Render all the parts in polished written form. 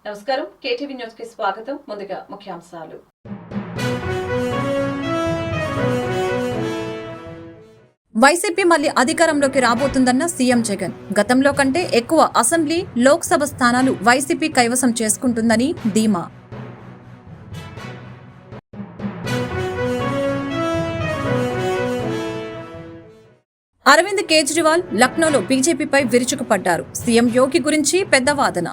నమస్కారం KTV news కి స్వాగతం ముందుగా ముఖ్యాంశాలు వైసీపీ మళ్లీ అధికారంలోకి రాబోతుందన్న సీఎం జగన్ గతంలో కంటే ఎక్కువ అసెంబ్లీ లోక్సభ స్థానాలు వైసీపీ కైవసం చేసుకుంటుందని ధీమా అరవింద్ కేజ్రీవాల్ లక్నోలో బీజేపీపై విరుచుకుపడ్డారు. సీఎం యోగి గురించి పెద్ద వాదన.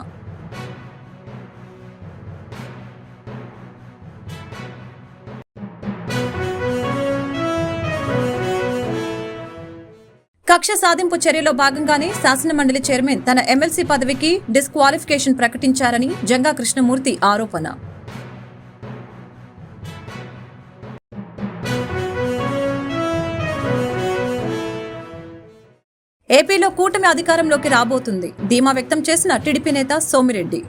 కక్ష సాధింపు చర్యలో భాగంగానే శాసనమండలి చైర్మన్ తన ఎమ్మెల్సీ పదవికి డిస్క్వాలిఫికేషన్ ప్రకటించారని జంగా కృష్ణమూర్తి ఆరోపణ. ఏపీలో కూటమి అధికారంలోకి రాబోతుంది ధీమా వ్యక్తం చేసిన టీడీపీ నేత సోమిరెడ్డి.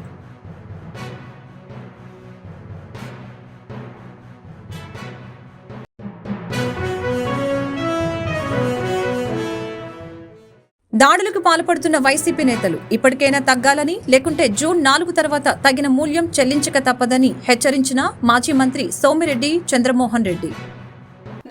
దాడులకు పాల్పడుతున్న వైసీపీ నేతలు ఇప్పటికైనా తగ్గాలని, లేకుంటే జూన్ 4 తర్వాత తగిన మూల్యం చెల్లించక తప్పదని హెచ్చరించిన మాజీ మంత్రి సోమిరెడ్డి చంద్రమోహన్ రెడ్డి.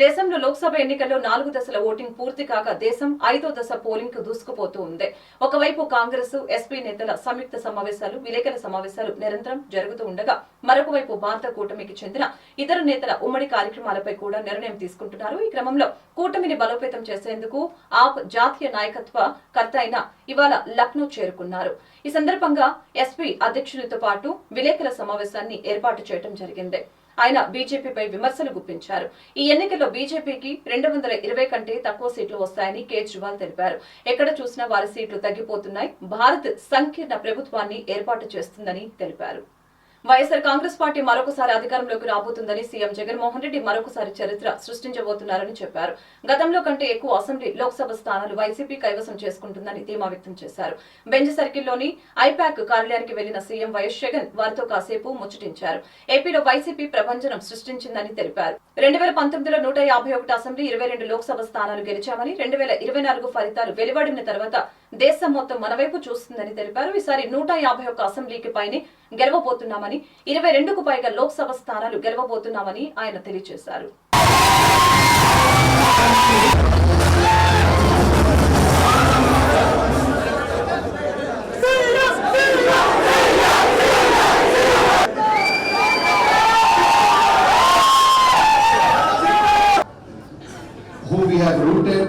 దేశంలో లోక్సభ ఎన్నికల్లో 4 దశల ఓటింగ్ పూర్తి కాక దేశం 5వ దశ పోలింగ్ కు దూసుకుపోతూ ఉంది. ఒకవైపు కాంగ్రెస్, ఎస్పీ నేతల సంయుక్త సమావేశాలు, విలేకరుల సమావేశాలు నిరంతరం జరుగుతూ ఉండగా, మరొక వైపు భారత కూటమికి చెందిన ఇతర నేతల ఉమ్మడి కార్యక్రమాలపై కూడా నిర్ణయం తీసుకుంటున్నారు. ఈ క్రమంలో కూటమిని బలోపేతం చేసేందుకు ఆప్ జాతీయ నాయకత్వ కర్త అయిన ఇవాళ లక్నో చేరుకున్నారు. ఈ సందర్భంగా ఎస్పీ అధ్యక్షునితో పాటు విలేకరుల సమావేశాన్ని ఏర్పాటు చేయడం జరిగింది. ఆయన బీజేపీపై విమర్శలు గుప్పించారు. ఈ ఎన్నికల్లో బీజేపీకి 220 కంటే తక్కువ సీట్లు వస్తాయని కేజ్రీవాల్ తెలిపారు. ఎక్కడ చూసినా వారి సీట్లు తగ్గిపోతున్నాయి. భారత్ సంకీర్ణ ప్రభుత్వాన్ని ఏర్పాటు చేస్తుందని తెలిపారు. వైఎస్ఆర్ కాంగ్రెస్ పార్టీ మరొకసారి అధికారంలోకి రాబోతుందని సీఎం జగన్మోహన్ రెడ్డి మరొకసారి చరిత్ర సృష్టించబోతున్నారని చెప్పారు. గతంలో కంటే ఎక్కువ అసెంబ్లీ, లోక్సభ స్థానాలు వైసీపీ కైవసం చేసుకుంటుందని ధీమా వ్యక్తం చేశారు. బెంజ్ సర్కిల్లోని ఐపాక్ కార్యాలయానికి వెళ్లిన సీఎం వైఎస్ జగన్ వారితో కాసేపు ముచ్చటించారు. ఏపీలో వైసీపీ ప్రభంజనం సృష్టించిందని తెలిపారు. 2019లో 151 అసెంబ్లీ, 22 లోక్సభ స్థానాలు గెలిచామని, 2024 ఫలితాలు వెలువడిన తర్వాత దేశం మొత్తం మనవైపు చూస్తుందని తెలిపారు. ఈసారి 151 అసెంబ్లీకి పైనే గెలవబోతున్నామని, 22కు పైగా లోక్సభ స్థానాలు గెలవబోతున్నామని ఆయన తెలియజేశారు. Who we have rooted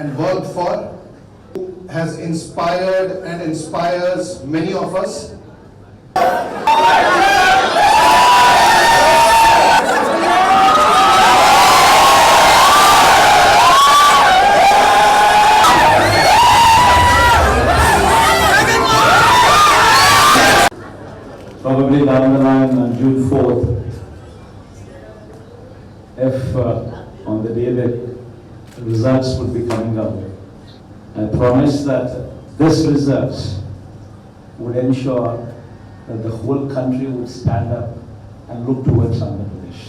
and worked for, who has inspired and inspires many of us. Probably down the line on June 4th, if on the day that results would be coming out, I promise that this results would ensure that the whole country would stand up and look towards Andhra Pradesh.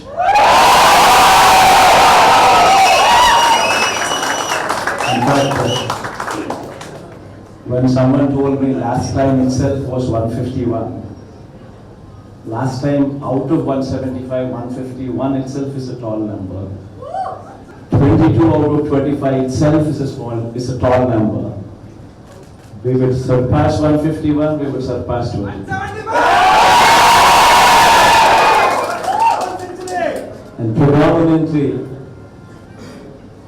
In fact, when someone told me last time itself was 151, last time out of 175, 151 itself is a tall number. 22 out of 25 itself is a tall number. We will surpass 151, we will surpass 22. And predominantly,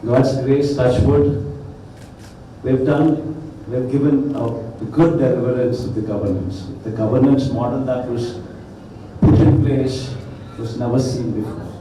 God's grace, touch wood, we've given a good deliverance of the governance. The governance model that was put in place was never seen before.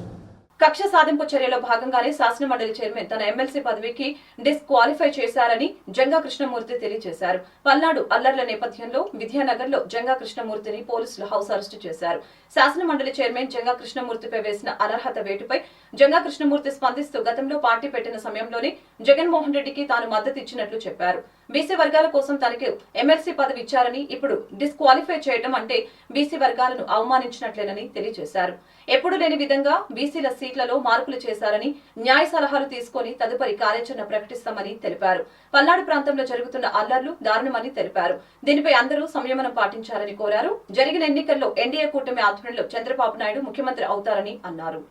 కక్ష సాధింపు చర్యలో భాగంగానే శాసనమండలి chairman తన MLC పదవికి disqualify చేశారని జంగా కృష్ణమూర్తి తెలియజేశారు. పల్నాడు అల్లర్ల నేపథ్యంలో విద్యానగర్లో జంగా కృష్ణమూర్తిని పోలీసులు హౌస్ అరెస్టు చేశారు. శాసనమండలి చైర్మన్ జంగా కృష్ణమూర్తిపై వేసిన అనర్హత వేటుపై జంగా కృష్ణమూర్తి స్పందిస్తూ గతంలో పార్టీ పెట్టిన సమయంలోనే జగన్మోహన్ రెడ్డికి తాను మద్దతు ఇచ్చినట్లు చెప్పారు. బీసీ వర్గాల కోసం తనకు ఎమ్మెల్సీ పదవి ఇచ్చారని ఇప్పుడు డిస్క్వాలిఫై చేయడం అంటే బీసీ వర్గాలను అవమానించినట్లేనని తెలియజేశారు. ఎప్పుడు లేని విధంగా బీసీల సీట్లలో మార్పులు చేశారని, న్యాయ సలహాలు తీసుకుని తదుపరి కార్యాచరణ ప్రకటిస్తామని తెలిపారు. పల్నాడు ప్రాంతంలో జరుగుతున్న అల్లర్లు దారుణమని తెలిపారు. దీనిపై అందరూ సంయమనం పాటించాలని కోరారు. జరిగిన ఎన్నికల్లో ఎన్డీఏ కూటమి ఆధ్వర్యంలో చంద్రబాబు నాయుడు ముఖ్యమంత్రి అవుతారని అన్నారు.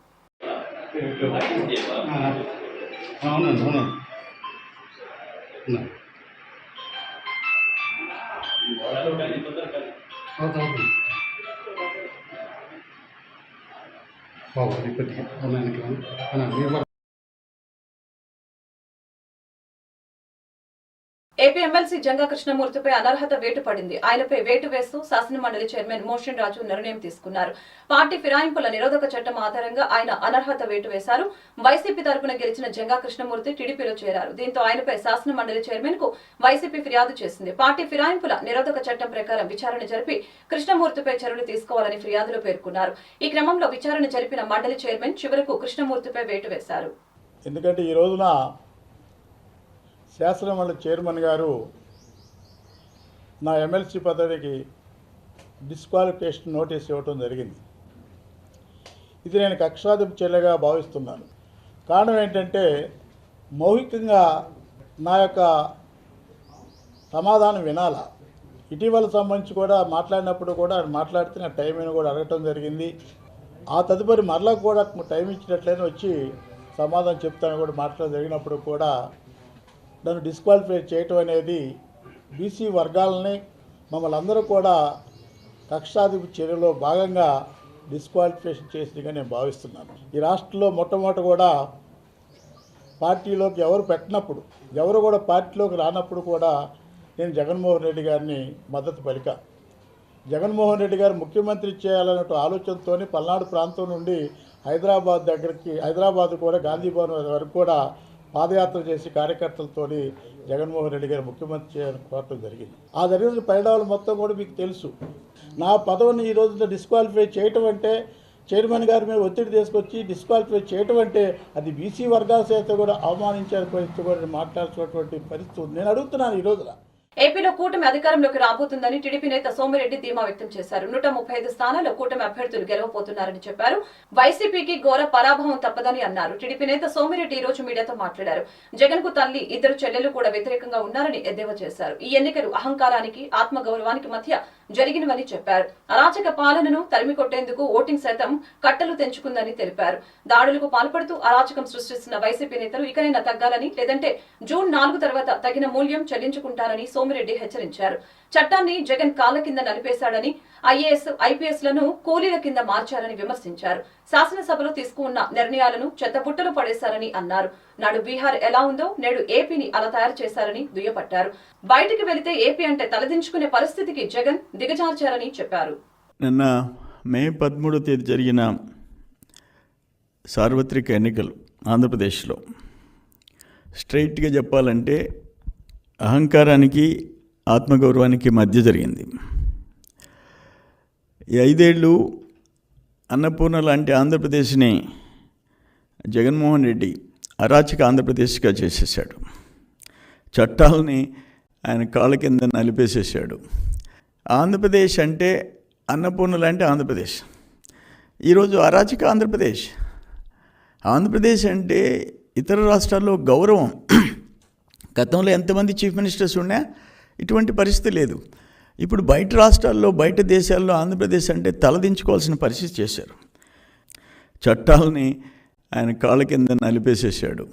ఏపీ ఎమ్మెల్సీ జంగా కృష్ణమూర్తిపై అనర్హత వేటు పడింది. ఆయనపై వేటు వేస్తూ శాసనమండలి చైర్మన్ మోషన్ రాజు నిర్ణయం తీసుకున్నారు. పార్టీ ఫిరాయింపుల నిరోధక చట్టం ఆధారంగా ఆయన అనర్హత వేటు వేశారు. వైసీపీ తరపున గెలిచిన జంగా కృష్ణమూర్తి టీడీపీలో చేరారు. దీంతో ఆయనపై శాసనమండలి చైర్మన్ కు వైసీపీ ఫిర్యాదు చేసింది. పార్టీ ఫిరాయింపుల నిరోధక చట్టం ప్రకారం విచారణ జరిపి కృష్ణమూర్తిపై చర్యలు తీసుకోవాలని ఫిర్యాదులో పేర్కొన్నారు. ఈ క్రమంలో విచారణ జరిపిన మండలి చైర్మన్ చివరకు కృష్ణమూర్తిపై వేటు వేశారు. ఎందుకంటే ఈ రోజున శాసనమండలి చైర్మన్ గారు నా ఎమ్మెల్సీ పదవికి డిస్క్వాలిఫికేషన్ నోటీస్ ఇవ్వటం జరిగింది. ఇది నేను కక్షాదింపు చర్యగా భావిస్తున్నాను. కారణం ఏంటంటే మౌఖికంగా నా యొక్క సమాధానం వినాలా. ఇటీవల సంబంధించి కూడా మాట్లాడినప్పుడు కూడా మాట్లాడితే నా టైం కూడా అడగటం జరిగింది. ఆ తదుపరి మరలా కూడా టైం ఇచ్చినట్లయినా వచ్చి సమాధానం చెప్తాను కూడా మాట్లాడడం జరిగినప్పుడు కూడా నన్ను డిస్క్వాలిఫై చేయటం అనేది బీసీ వర్గాలని మమ్మల్ని అందరూ కూడా కక్షాదింపు చర్యలో భాగంగా డిస్క్వాలిఫికేషన్ చేసిందిగా నేను భావిస్తున్నాను. ఈ రాష్ట్రంలో మొట్టమొదట కూడా పార్టీలోకి ఎవరు పెట్టినప్పుడు, ఎవరు కూడా పార్టీలోకి రానప్పుడు కూడా నేను జగన్మోహన్ రెడ్డి గారిని మద్దతు పలికా. జగన్మోహన్ రెడ్డి గారు ముఖ్యమంత్రి చేయాలనే ఆలోచనతో పల్నాడు ప్రాంతం నుండి హైదరాబాద్ కూడా గాంధీ భవన్ వరకు కూడా పాదయాత్ర చేసి కార్యకర్తలతో జగన్మోహన్ రెడ్డి గారు ముఖ్యమంత్రి చేయాలని కోరటం జరిగింది. ఆ జరిగిన పరిణామాలు మొత్తం కూడా మీకు తెలుసు. నా పదవిని ఈ రోజున డిస్క్వాలిఫై చేయటం అంటే, చైర్మన్ గారి మీద ఒత్తిడి తీసుకొచ్చి డిస్క్వాలిఫై చేయటం అంటే అది బీసీ వర్గాల చేత కూడా అవమానించాలని పరిస్థితి కూడా మాట్లాడుతున్నటువంటి పరిస్థితి ఉంది. నేను అడుగుతున్నాను ఈ రోజున ఏపీలో కూటమి అధికారంలోకి రాబోతుందని టీడీపీ నేత సోమిరెడ్డి ధీమా వ్యక్తం చేశారు. 135 స్థానాల్లో కూటమి అభ్యర్థులు గెలవబోతున్నారని చెప్పారు. వైసీపీకి ఘోర పరాభవం తప్పదని అన్నారు. టీడీపీ నేత సోమిరెడ్డి ఈ రోజు మీడియాతో మాట్లాడారు. జగన్ కు తల్లి, ఇద్దరు చెల్లెలు కూడా వ్యతిరేకంగా ఉన్నారని ఎద్దేవా చేశారు. ఈ ఎన్నికలు అహంకారానికి, ఆత్మగౌరవానికి మధ్య జరిగినవని చెప్పారు. అరాచక పాలనను తరిమి కొట్టేందుకు ఓటింగ్ శాతం కట్టలు తెంచుకుందని తెలిపారు. దాడులకు పాల్పడుతూ అరాచకం సృష్టిస్తున్న వైసీపీ నేతలు ఇకనైనా తగ్గాలని, లేదంటే జూన్ 4 తర్వాత తగిన మూల్యం చెల్లించుకుంటారని సోమిరెడ్డి హెచ్చరించారు. చట్టాన్ని జగన్ కాళ్ల కింద నలిపేశాడని, ఐఏఎస్, ఐపీఎస్ లను కూలీల కింద మార్చారని విమర్శించారు. శాసనసభలో తీసుకున్న నిర్ణయాలను చెత్తబుట్టలో పడేశారని అన్నారు. నాడు బీహార్ ఎలా ఉందో నేడు ఏపీని అలా తయారు చేశారని దుయ్యబట్టారు. బయటికి వెళితే ఏపీ అంటే తలదించుకునే పరిస్థితికి జగన్ దిగజార్చారని చెప్పారు. నిన్న మే 13వ తేదీ జరిగిన సార్వత్రిక ఎన్నికలు ఆంధ్రప్రదేశ్లో స్ట్రైట్గా చెప్పాలంటే అహంకారానికి, ఆత్మగౌరవానికి మధ్య జరిగింది. ఈ 5 ఏళ్ళు అన్నపూర్ణ లాంటి ఆంధ్రప్రదేశ్ని జగన్మోహన్ రెడ్డి అరాచక ఆంధ్రప్రదేశ్గా చేసేసాడు. చట్టాలని ఆయన కాళ్ళ కింద నలిపేసేసాడు. ఆంధ్రప్రదేశ్ అంటే అన్నపూర్ణ లాంటి ఆంధ్రప్రదేశ్, ఈరోజు అరాచక ఆంధ్రప్రదేశ్. ఆంధ్రప్రదేశ్ అంటే ఇతర రాష్ట్రాల్లో గౌరవం. గతంలో ఎంతమంది చీఫ్ మినిస్టర్స్ ఉన్నా ఇటువంటి పరిస్థితి లేదు. ఇప్పుడు బయట రాష్ట్రాల్లో, బయట దేశాల్లో ఆంధ్రప్రదేశ్ అంటే తలదించుకోవాల్సిన పరిస్థితి చేశారు. చట్టాలని ఆయన కాళ్ళ కింద నలిపేసేసాడు.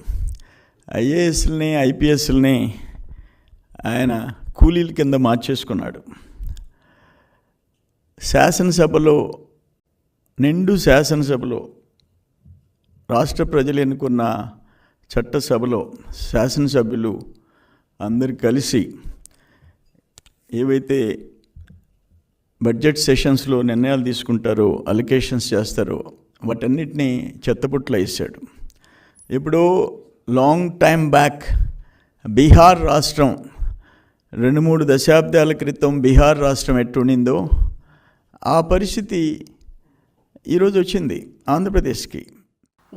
ఐఏఎస్లని, ఐపీఎస్లని ఆయన కూలీల కింద మార్చేసుకున్నాడు. నిండు శాసనసభలో రాష్ట్ర ప్రజలు ఎన్నుకున్న చట్టసభలో శాసనసభ్యులు అందరు కలిసి ఏవైతే బడ్జెట్ సెషన్స్లో నిర్ణయాలు తీసుకుంటారో, అలొకేషన్స్ చేస్తారో వాటన్నిటినీ చెత్తపుట్లో వేసాడు. ఇప్పుడు లాంగ్ టైం బ్యాక్ బీహార్ రాష్ట్రం 2-3 దశాబ్దాల క్రితం బీహార్ రాష్ట్రం ఎట్టుండిందో ఆ పరిస్థితి ఈరోజు వచ్చింది ఆంధ్రప్రదేశ్కి.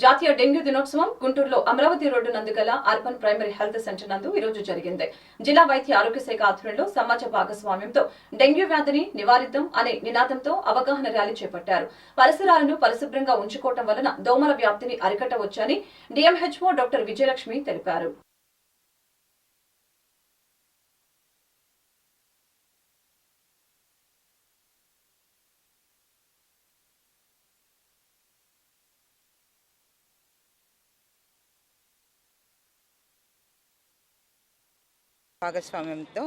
జాతీయ డెంగ్యూ దినోత్సవం గుంటూరులో అమరావతి రోడ్డు నందు గల అర్బన్ ప్రైమరీ హెల్త్ సెంటర్ నందు ఈ రోజు జరిగింది. జిల్లా వైద్య ఆరోగ్య శాఖ ఆధ్వర్యంలో సమాజ భాగస్వామ్యంతో డెంగ్యూ వ్యాధిని నివారిద్దాం అనే నినాదంతో అవగాహన ర్యాలీ చేపట్టారు. పరిసరాలను పరిశుభ్రంగా ఉంచుకోవడం వలన దోమల వ్యాప్తిని అరికట్టవచ్చని డిఎంహెచ్ఓ డాక్టర్ విజయలక్ష్మి తెలిపారు. భాగస్వామ్యంతో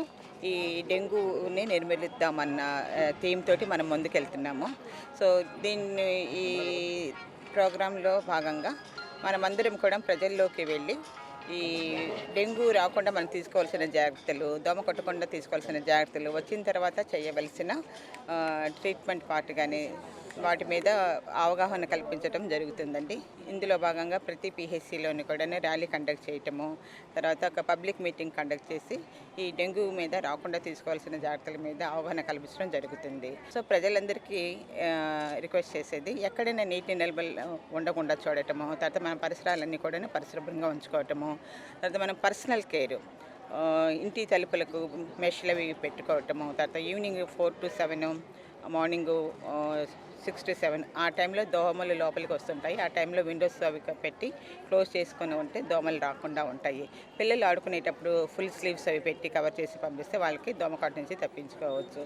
ఈ డెంగ్యూని నిర్మూలిద్దామన్న థీమ్ తోటి మనం ముందుకెళ్తున్నాము. సో ఈ ప్రోగ్రాంలో భాగంగా మనమందరం కూడా ప్రజల్లోకి వెళ్ళి ఈ డెంగ్యూ రాకుండా మనం తీసుకోవాల్సిన జాగ్రత్తలు, దోమ కొట్టకుండా తీసుకోవాల్సిన జాగ్రత్తలు, వచ్చిన తర్వాత చేయవలసిన ట్రీట్మెంట్ పార్ట్ కానీ వాటి మీద అవగాహన కల్పించడం జరుగుతుందండి. ఇందులో భాగంగా ప్రతి పిహెచ్సిలోని కూడా ర్యాలీ కండక్ట్ చేయటము, తర్వాత ఒక పబ్లిక్ మీటింగ్ కండక్ట్ చేసి ఈ డెంగ్యూ మీద రాకుండా తీసుకోవాల్సిన జాగ్రత్తల మీద అవగాహన కల్పించడం జరుగుతుంది. సో ప్రజలందరికీ రిక్వెస్ట్ చేసేది ఎక్కడైనా నీటి నిల్వలు ఉండకుండా చూడటము, తర్వాత మన పరిసరాలన్నీ కూడా పరిశుభ్రంగా ఉంచుకోవటము, తర్వాత మనం పర్సనల్ కేర్ ఇంటి తలుపులకు మెష్లు అవి పెట్టుకోవటము, తర్వాత ఈవినింగ్ 4 to 7, మార్నింగ్ 6 to 7 ఆ టైంలో దోమలు లోపలికి వస్తుంటాయి. ఆ టైంలో విండోస్ అవి పెట్టి క్లోజ్ చేసుకుని ఉంటే దోమలు రాకుండా ఉంటాయి. పిల్లలు ఆడుకునేటప్పుడు ఫుల్ స్లీవ్స్ అవి పెట్టి కవర్ చేసి పంపిస్తే వాళ్ళకి దోమకాటు నుంచి తప్పించుకోవచ్చు.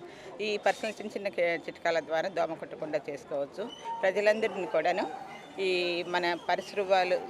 ఈ పర్సనల్ చిన్న చిన్న చిట్కాల ద్వారా దోమ కొట్టకుండా చేసుకోవచ్చు. ప్రజలందరినీ కూడాను ఈ మన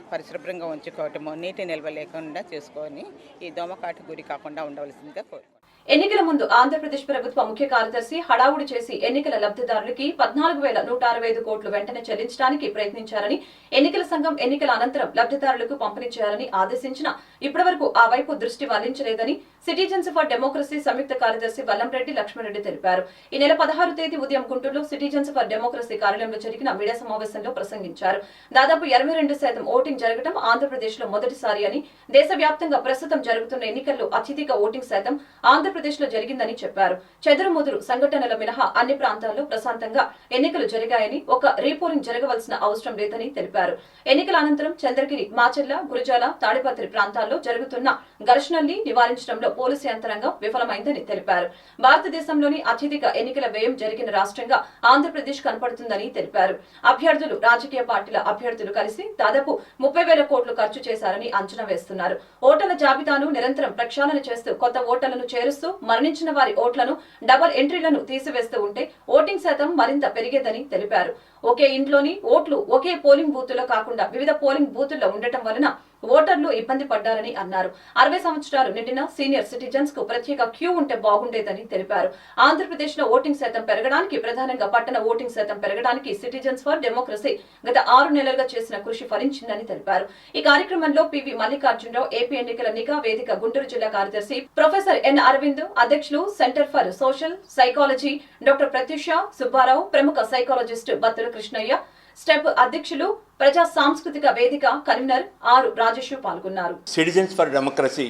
పరిశుభ్రంగా ఉంచుకోవటము, నీటి నిల్వ లేకుండా చేసుకొని ఈ దోమకాటు గురి కాకుండా ఉండవలసిందిగా కోరుకుంటున్నాను. ఎన్నికల ముందు ఆంధ్రప్రదేశ్ ప్రభుత్వ ముఖ్య కార్యదర్శి హడావుడి చేసి ఎన్నికల లబ్ధిదారులకి 14,165 కోట్లు వెంటనే చెల్లించడానికి ప్రయత్నించారని, ఎన్నికల సంఘం ఎన్నికల అనంతరం లబ్ధిదారులకు పంపిణీ చేయాలని ఆదేశించినా ఇప్పటివరకు ఆ వైపు దృష్టి మళ్లించలేదని సిటిజన్స్ ఫర్ డెమోక్రసీ సంయుక్త కార్యదర్శి వల్లంరెడ్డి లక్ష్మణరెడ్డి తెలిపారు. ఈ నెల 16 తేదీ ఉదయం గుంటూరులో సిటిజన్స్ ఫర్ డెమోక్రసీ కార్యాలయంలో జరిగిన మీడియా సమావేశంలో ప్రసంగించారు. దాదాపు 82% ఓటింగ్ జరగడం ఆంధ్రప్రదేశ్ లో మొదటిసారి అని, దేశవ్యాప్తంగా ప్రస్తుతం జరుగుతున్న ఎన్నికల్లో అత్యధిక ఓటింగ్ శాతం ఆంధ్రప్రదేశ్ లో జరిగిందని చెప్పారు. చెదురుముదురు సంఘటనల మినహా అన్ని ప్రాంతాల్లో ప్రశాంతంగా ఎన్నికలు జరిగాయని, ఒక రీపోలింగ్ జరగవలసిన అవసరం లేదని తెలిపారు. ఎన్నికల అనంతరం చంద్రగిరి, మాచర్ల, గురజాల, తాడిపత్రి ప్రాంతాల్లో జరుగుతున్న ఘర్షణల్ని నివారించడంలో పోలీసు యంత్రాంగం విఫలమైందని తెలిపారు. భారతదేశంలోని అత్యధిక ఎన్నికల వ్యయం జరిగిన రాష్ట్రంగా ఆంధ్రప్రదేశ్ కనపడుతుందని తెలిపారు. అభ్యర్థులు, రాజకీయ పార్టీల అభ్యర్థులు కలిసి దాదాపు 30,000 కోట్లు ఖర్చు చేశారని అంచనా వేస్తున్నారు. ఓటర్ల జాబితాను నిరంతరం ప్రక్షాళన చేస్తూ కొత్త ఓటర్లను చేరుస్తూ మరణించిన వారి ఓట్లను డబుల్ ఎంట్రీలను తీసివేస్తూ ఉంటే ఓటింగ్ శాతం మరింత పెరిగేదని తెలిపారు. ఒకే ఇంట్లోని ఓట్లు ఒకే పోలింగ్ బూతుల్లో కాకుండా వివిధ పోలింగ్ బూతుల్లో ఉండటం వలన ఓటర్లు ఇబ్బంది పడ్డారని అన్నారు. 60 సంవత్సరాలు నిండిన సీనియర్ సిటిజన్స్ కు ప్రత్యేక క్యూ ఉంటే బాగుండేదని తెలిపారు. ఆంధ్రప్రదేశ్ లో ఓటింగ్ శాతం పెరగడానికి, ప్రధానంగా పట్టణ ఓటింగ్ శాతం పెరగడానికి సిటిజన్స్ ఫర్ డెమోక్రసీ గత 6 నెలలుగా చేసిన కృషి ఫలించిందని తెలిపారు. ఈ కార్యక్రమంలో పివి మల్లికార్జునరావు, ఏపీ ఎన్నికల నిఘా వేదిక గుంటూరు జిల్లా కార్యదర్శి ప్రొఫెసర్ ఎన్ అరవింద్, అధ్యక్షులు centre for social psychology doctor Pratyusha Subbarao, ప్రముఖ సైకాలజిస్ట్ బత్తుల కృష్ణయ్య, స్టెప్ అధ్యక్షులు ప్రజా సాంస్కృతిక వేదిక కన్వీనర్ ఆర్ రాజేష్ పాల్గొన్నారు. సిటిజన్స్ ఫర్ డెమోక్రసీ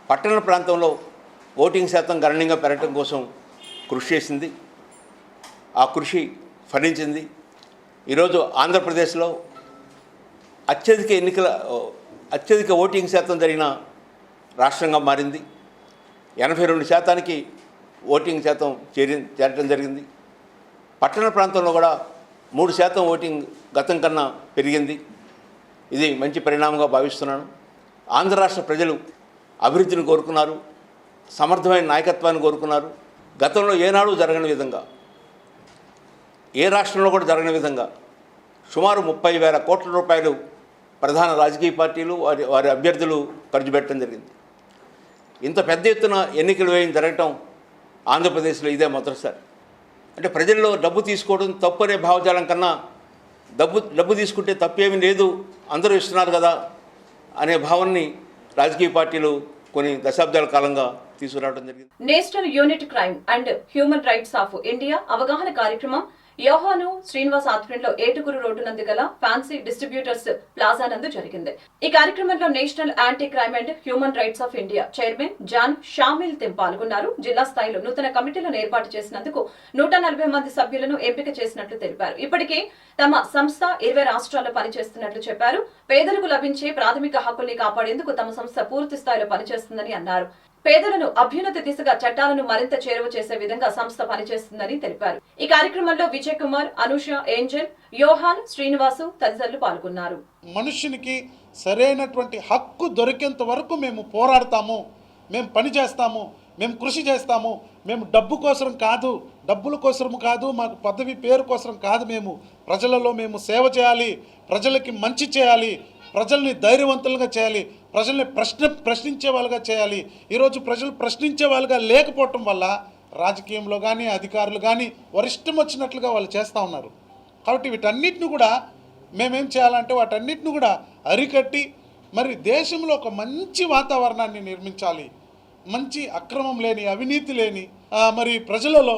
పట్టణ ప్రాంతంలో ఓటింగ్ శాతం గణనీయంగా పెరగడం కోసం కృషి చేసింది. ఆ కృషి ఫలించింది. ఈరోజు ఆంధ్రప్రదేశ్లో అత్యధిక ఓటింగ్ శాతం జరిగిన రాష్ట్రంగా మారింది. 82% ఓటింగ్ శాతం చేరడం జరిగింది. పట్టణ ప్రాంతంలో కూడా 3% ఓటింగ్ గతం కన్నా పెరిగింది. ఇది మంచి పరిణామంగా భావిస్తున్నాను. ఆంధ్ర రాష్ట్ర ప్రజలు అభివృద్ధిని కోరుకున్నారు, సమర్థమైన నాయకత్వాన్ని కోరుకున్నారు. గతంలో ఏనాడు జరగని విధంగా, ఏ రాష్ట్రంలో కూడా జరగని విధంగా సుమారు 30,000 కోట్ల రూపాయలు ప్రధాన రాజకీయ పార్టీలు వారి అభ్యర్థులు ఖర్చు పెట్టడం జరిగింది. ఇంత పెద్ద ఎత్తున ఎన్నికల వ్యయం జరగటం ఆంధ్రప్రదేశ్లో ఇదే మొదటిసారి. అంటే ప్రజల్లో డబ్బు తీసుకోవడం తప్పు అనే భావజాలం కన్నా డబ్బు తీసుకుంటే తప్పేమీ లేదు, అందరూ ఇస్తున్నారు కదా అనే భావనని రాజకీయ పార్టీలు కొన్ని దశాబ్దాల కాలంగా తీసుకురావడం జరిగింది. National unit crime and human rights of India అవగాహన కార్యక్రమం యోహాను శ్రీనివాస్ ఆధ్వర్యంలో ఏటుగురు రోడ్డు నందు గల ఫ్యాన్సీ డిస్ట్రిబ్యూటర్స్ ప్లాజా నందు జరిగింది. ఈ కార్యక్రమంలో national anti crime and human rights of India chairman John Shamil తిం పాల్గొన్నారు. జిల్లా స్థాయిలో నూతన కమిటీలను ఏర్పాటు చేసినందుకు 140 మంది సభ్యులను ఎంపిక చేసినట్లు తెలిపారు. ఇప్పటికే తమ సంస్థ 20 రాష్ట్రాల్లో పనిచేస్తున్నట్లు చెప్పారు. పేదలకు లభించే ప్రాథమిక హక్కుల్ని కాపాడేందుకు తమ సంస్థ పూర్తి స్థాయిలో పనిచేస్తుందని అన్నారు. పేదలను అభ్యున్నతి దిశగా చట్టాలను మరింత చేరువ చేసే విధంగా సంస్థ పనిచేస్తుందని తెలిపారు. ఈ కార్యక్రమంలో విజయ్ కుమార్, అనుష, ఏంజల్, యోహాన్, శ్రీనివాసు తదితరులు పాల్గొన్నారు. మనుష్యునికి సరైనటువంటి హక్కు దొరికేంత వరకు మేము పోరాడతాము, మేము పని చేస్తాము, మేము కృషి చేస్తాము. మేము డబ్బు కోసం కాదు, డబ్బుల కోసం కాదు, మాకు పదవి పేరు కోసం కాదు. మేము ప్రజలలో మేము సేవ చేయాలి, ప్రజలకి మంచి చేయాలి, ప్రజల్ని ధైర్యవంతులుగా చేయాలి, ప్రజల్ని ప్రశ్నించే వాళ్ళుగా చేయాలి. ఈరోజు ప్రజలు ప్రశ్నించే వాళ్ళుగా లేకపోవటం వల్ల రాజకీయంలో కానీ అధికారులు కానీ వారి ఇష్టం వచ్చినట్లుగా వాళ్ళు చేస్తూ ఉన్నారు. కాబట్టి వీటన్నిటిని కూడా మేమేం చేయాలంటే వాటన్నిటిని కూడా అరికట్టి మరి దేశంలో ఒక మంచి వాతావరణాన్ని నిర్మించాలి. మంచి అక్రమం లేని, అవినీతి లేని, మరి ప్రజలలో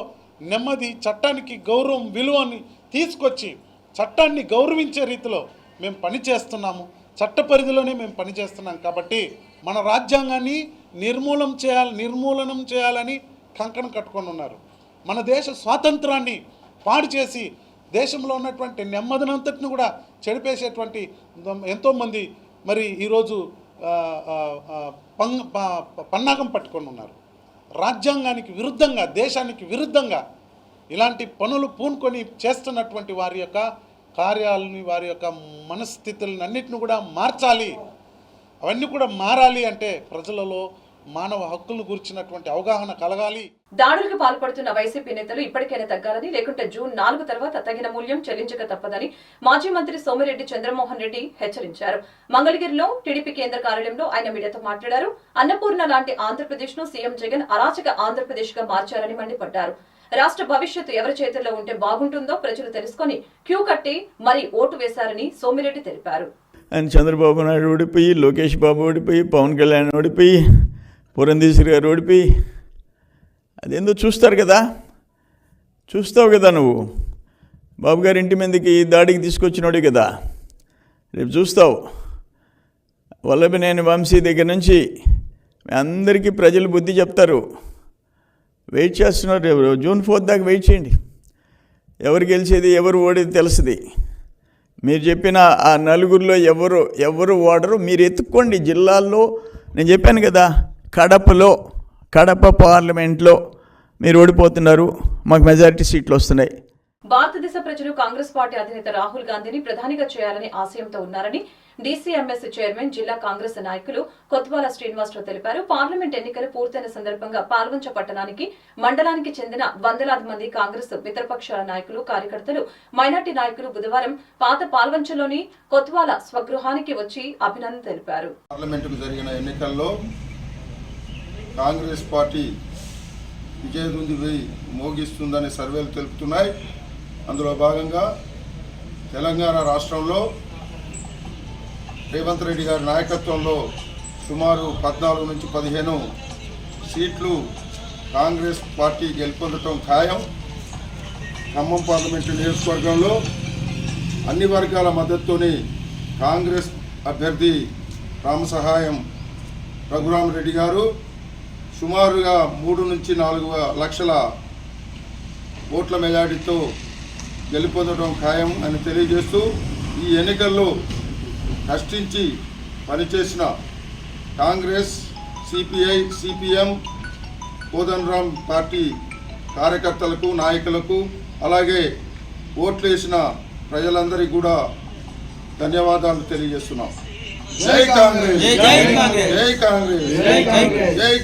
నెమ్మది, చట్టానికి గౌరవం, విలువని తీసుకొచ్చి చట్టాన్ని గౌరవించే రీతిలో మేము పనిచేస్తున్నాము. చట్ట పరిధిలోనే మేము పనిచేస్తున్నాం. కాబట్టి మన రాజ్యాంగాన్ని నిర్మూలనం చేయాలని కంకణం కట్టుకొని ఉన్నారు. మన దేశ స్వాతంత్రాన్ని పాడు చేసి దేశంలో ఉన్నటువంటి నెమ్మదినంతటిని కూడా చెడిపేసేటువంటి ఎంతోమంది మరి ఈరోజు పన్నాగం పట్టుకొని ఉన్నారు. రాజ్యాంగానికి విరుద్ధంగా, దేశానికి విరుద్ధంగా ఇలాంటి పనులు పూనుకొని చేస్తున్నటువంటి వారి యొక్క కార్యాలని, వారి యొక్క మనస్థితులను అన్నిటిని కూడా మార్చాలి. అవన్నీ కూడా మారాలి అంటే ప్రజలలో మానవ హక్కులను గురించినటువంటి అవగాహన కలగాలి. దాడులకు పాల్పడుతున్న వైసీపీ నేతలు ఇప్పటికైనా తగ్గాలని, లేకుంటే జూన్ 4 తర్వాత తగిన మూల్యం చెల్లించక తప్పదని మాజీ మంత్రి సోమిరెడ్డి చంద్రమోహన్ రెడ్డి హెచ్చరించారు. మంగళగిరిలో టీడీపీ కేంద్ర కార్యాలయంలో ఆయన మీడియాతో మాట్లాడారు. అన్నపూర్ణ లాంటి ఆంధ్రప్రదేశ్ ను సీఎం జగన్ అరాచక ఆంధ్రప్రదేశ్ గా మార్చారని మండిపడ్డారు. రాష్ట్ర భవిష్యత్తు ఎవరి చేతుల్లో ఉంటే బాగుంటుందో ప్రజలు తెలుసుకొని క్యూ కట్టి మరీ ఓటు వేశారని సోమిరెడ్డి తెలిపారు. ఆయన చంద్రబాబు నాయుడు ఓడిపోయి, లోకేష్ బాబు ఓడిపోయి, పవన్ కళ్యాణ్ ఓడిపోయి, పురంధేశ్వరి గారు ఓడిపోయి, అదేందో చూస్తారు కదా, చూస్తావు కదా నువ్వు. బాబు గారి ఇంటి మీదకి దాడికి తీసుకొచ్చినోడే కదా, రేపు చూస్తావు. వల్లభనేని వంశీ దగ్గర నుంచి అందరికీ ప్రజలు బుద్ధి చెప్తారు. వెయిట్ చేస్తున్నారు. ఎవరు జూన్ 4 దాకా వెయిట్ చేయండి. ఎవరు గెలిచేది, ఎవరు ఓడేది తెలుస్తుంది. మీరు చెప్పిన ఆ నలుగురిలో ఎవరు ఓడరు మీరు ఎత్తుక్కోండి. జిల్లాల్లో నేను చెప్పాను కదా, కడప పార్లమెంట్లో మీరు ఓడిపోతున్నారు, మాకు మెజారిటీ సీట్లు వస్తున్నాయి. భారతదేశ ప్రజలు కాంగ్రెస్ పార్టీ అధినేత రాహుల్ గాంధీని ప్రధానిగా చేయాలని ఆశయంతో ఉన్నారని డీసీఎంఎస్ చైర్మన్, జిల్లా కాంగ్రెస్ నాయకులు కొత్వాల శ్రీనివాసరావు తెలిపారు. పార్లమెంట్ ఎన్నికలు పూర్తయిన సందర్భంగా పాల్వంచ పట్టణానికి, మండలానికి చెందిన వందలాది మంది కాంగ్రెస్ మిత్రపక్షాల నాయకులు, కార్యకర్తలు, మైనార్టీ నాయకులు బుధవారం పాత పాల్వంచలోని కొత్వాల స్వగృహానికి వచ్చి అభినందన తెలిపారు. పార్లమెంటుకు జరిగిన ఎన్నికల్లో కాంగ్రెస్ పార్టీ విజయదుంది మోగిస్తుందని సర్వేలు తెలుపుతున్నాయి. అందులో భాగంగా తెలంగాణ రాష్ట్రంలో రేవంత్ రెడ్డి గారి నాయకత్వంలో సుమారు 14 నుంచి 15 సీట్లు కాంగ్రెస్ పార్టీ గెలుపొందటం ఖాయం. ఖమ్మం పార్లమెంటు నియోజకవర్గంలో అన్ని వర్గాల మద్దతుతోని కాంగ్రెస్ అభ్యర్థి రామసహాయం రఘురామరెడ్డి గారు సుమారుగా 3 నుంచి 4 లక్షల ఓట్ల మెజారిటీతో గెలుపొందడం ఖాయం అని తెలియజేస్తూ, ఈ ఎన్నికల్లో కష్టించి పనిచేసిన Congress, CPI, CPM, Kodandaram party కార్యకర్తలకు, నాయకులకు, అలాగే ఓట్లు వేసిన ప్రజలందరికీ కూడా ధన్యవాదాలు తెలియజేస్తున్నాం. జై కాంగ్రెస్, జై కాంగ్రెస్, జై కాంగ్రెస్, జై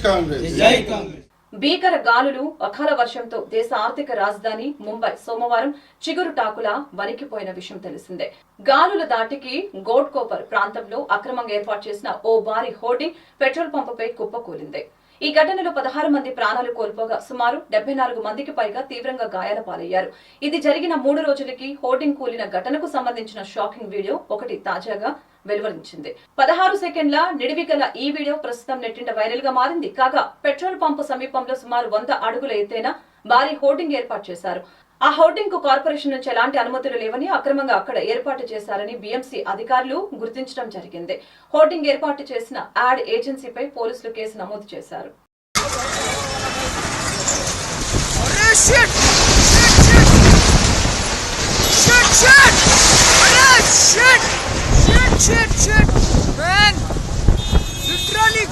కాంగ్రెస్, జై కాంగ్రెస్. భీకర గాలులు, అకాల వర్షంతో దేశ ఆర్థిక రాజధాని ముంబై సోమవారం చిగురుటాకులా వణికిపోయిన విషయం తెలిసిందే. గాలుల దాటికి గోడ్కోపర్ ప్రాంతంలో అక్రమంగా ఏర్పాటు చేసిన ఓ భారీ హోర్డింగ్ పెట్రోల్ పంపుపై కుప్పకూలింది. ఈ ఘటనలో 16 మంది ప్రాణాలు కోల్పోగా సుమారు 74 మందికి పైగా తీవ్రంగా గాయాల పాలయ్యారు. ఇది జరిగిన 3 రోజులకి హోర్డింగ్ కూలిన ఘటనకు సంబంధించిన షాకింగ్ వీడియో ఒకటి తాజాగా వెలువరించింది. 16 సెకండ్ల నిడివి గల ఈ వీడియో ప్రస్తుతం నెట్టింట వైరల్ గా మారింది. కాగా పెట్రోల్ పంపు సమీపంలో సుమారు 100 అడుగుల ఎత్తైన భారీ హోర్డింగ్ ఏర్పాటు చేశారు. ఆ హోర్డింగ్ కు కార్పొరేషన్ నుంచి ఎలాంటి అనుమతులు లేవని అక్రమంగా అక్కడ ఏర్పాటు చేశారని బీఎంసీ అధికారులు గుర్తించడం జరిగింది. హోర్డింగ్ ఏర్పాటు చేసిన యాడ్ ఏజెన్సీపై పోలీసులు కేసు నమోదు చేశారు.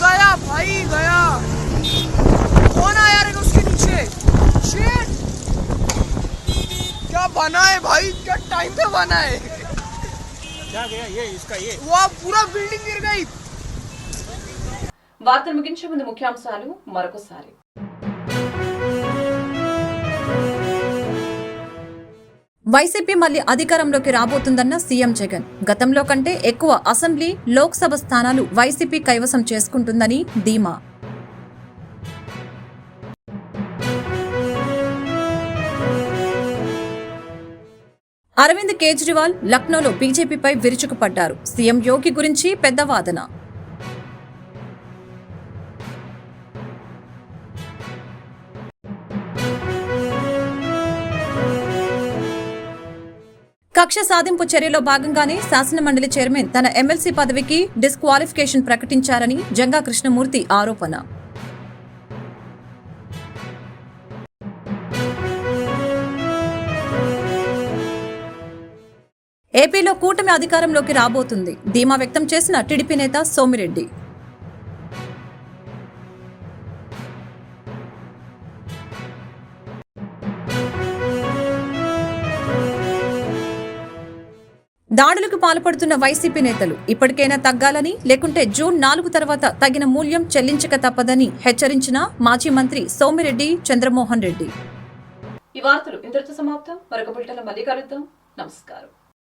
गया भाई गया कौन आया रे उसके नीचे शिट क्या बना है भाई क्या टाइम पे बना है क्या गया ये इसका ये वो पूरा बिल्डिंग गिर गई వార్తలు ముగించే ముందు ముఖ్యాంశాలు మరొకసారి. వైసీపీ మళ్లీ అధికారంలోకి రాబోతుందన్న సీఎం జగన్. గతంలో కంటే ఎక్కువ అసెంబ్లీ, లోక్సభ స్థానాలు వైసీపీ కైవసం చేసుకుంటుందని ధీమా. అరవింద్ కేజ్రీవాల్ లక్నోలో బీజేపీపై విరుచుకుపడ్డారు. సీఎం యోగి గురించి పెద్ద వాదన. కక్ష సాధింపు చర్యలో భాగంగానే శాసనమండలి చైర్మన్ తన ఎమ్మెల్సీ పదవికి డిస్క్వాలిఫికేషన్ ప్రకటించారని జంగా కృష్ణమూర్తి ఆరోపణ. ఏపీలో కూటమి అధికారంలోకి రాబోతుంది. ధీమా వ్యక్తం చేసిన టీడీపీ నేత సోమిరెడ్డి. దాడులకు పాల్పడుతున్న వైసీపీ నేతలు ఇప్పటికైనా తగ్గాలని, లేకుంటే జూన్ 4 తర్వాత తగిన మూల్యం చెల్లించక తప్పదని హెచ్చరించిన మాజీ మంత్రి సోమిరెడ్డి చంద్రమోహన్ రెడ్డి. ఈ వార్తలు ఇంతటితో సమాప్తం. మరొక బులెటిన్లో మళ్ళీ కలుద్దాం. నమస్కారం.